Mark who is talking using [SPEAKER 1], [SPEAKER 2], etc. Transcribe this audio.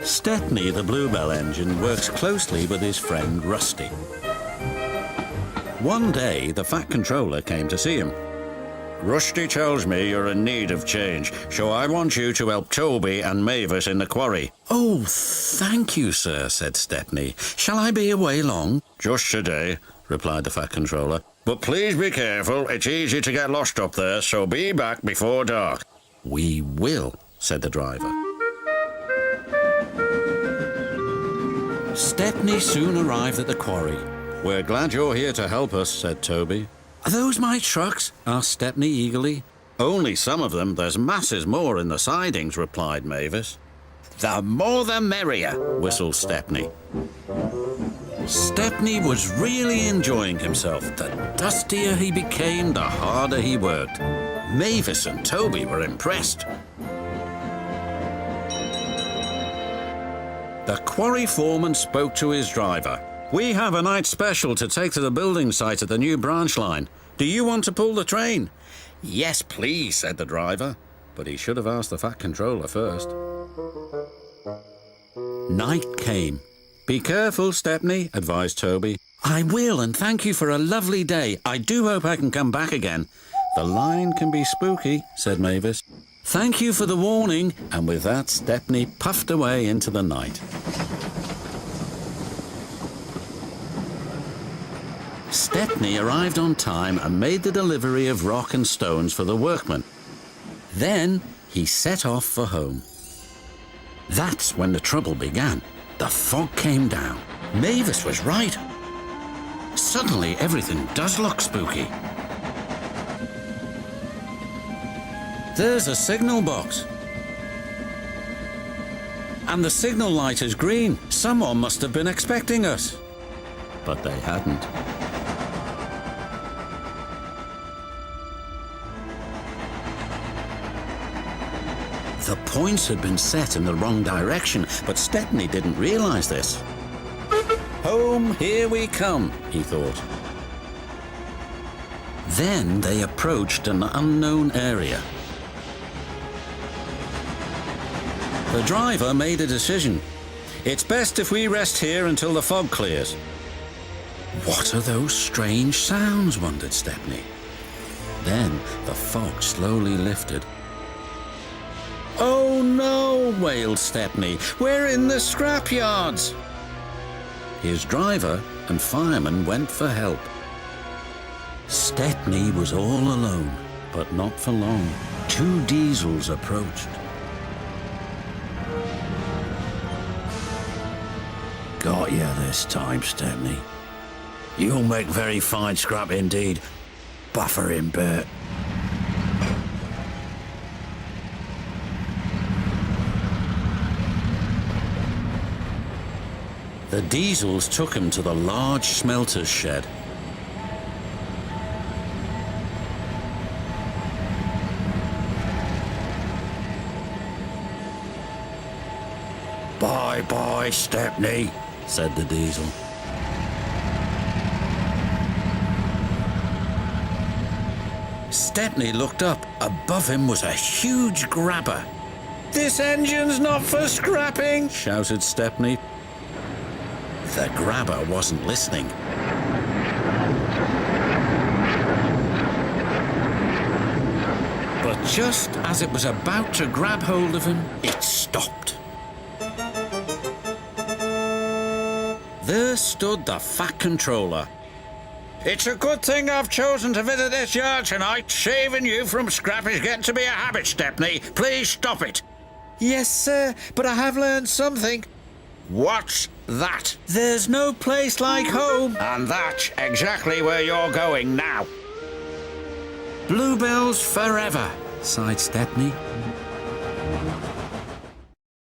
[SPEAKER 1] Stepney, the Bluebell engine, works closely with his friend Rusty. One day, the Fat Controller came to see him. Rusty tells me you're in need of change, so I want you to help Toby and Mavis in the quarry. Oh, thank you, sir, said Stepney. Shall I be away long? Just today, replied the Fat Controller. But please be careful, it's easy to get lost up there, so be back before dark. We will, said the driver. Stepney soon arrived at the quarry. We're glad you're here to help us, said Toby. Are those my trucks? Asked Stepney eagerly. Only some of them. There's masses more in the sidings, replied Mavis. The more the merrier, whistled Stepney. Stepney was really enjoying himself. The dustier he became, the harder he worked. Mavis and Toby were impressed. The quarry foreman spoke to his driver. We have a night special to take to the building site at the new branch line. Do you want to pull the train? Yes, please, said the driver. But he should have asked the Fat Controller first. Night came. Be careful, Stepney, advised Toby. I will, and thank you for a lovely day. I do hope I can come back again. The line can be spooky, said Mavis. Thank you for the warning. And with that, Stepney puffed away into the night. Stepney arrived on time and made the delivery of rock and stones for the workmen. Then he set off for home. That's when the trouble began. The fog came down. Mavis was right. Suddenly, everything does look spooky. There's a signal box. And the signal light is green. Someone must have been expecting us. But they hadn't. The points had been set in the wrong direction, but Stepney didn't realize this. Home, here we come, he thought. Then they approached an unknown area. The driver made a decision. It's best if we rest here until the fog clears. What are those strange sounds, wondered Stepney. Then the fog slowly lifted. Oh no, wailed Stepney. We're in the scrapyards. His driver and fireman went for help. Stepney was all alone, but not for long. 2 diesels approached. Got you this time, Stepney. You'll make very fine scrap indeed. Buffering Bert. The diesels took him to the large smelter's shed. Bye-bye, Stepney, said the diesel. Stepney looked up. Above him was a huge grabber. This engine's not for scrapping, shouted Stepney. The grabber wasn't listening. But just as it was about to grab hold of him, it stopped. There stood the Fat Controller. It's a good thing I've chosen to visit this yard tonight. Saving you from scrap is getting to be a habit, Stepney. Please stop it. Yes, sir, but I have learned something. What's that? There's no place like home. And that's exactly where you're going now. Bluebells forever, sighed Stepney.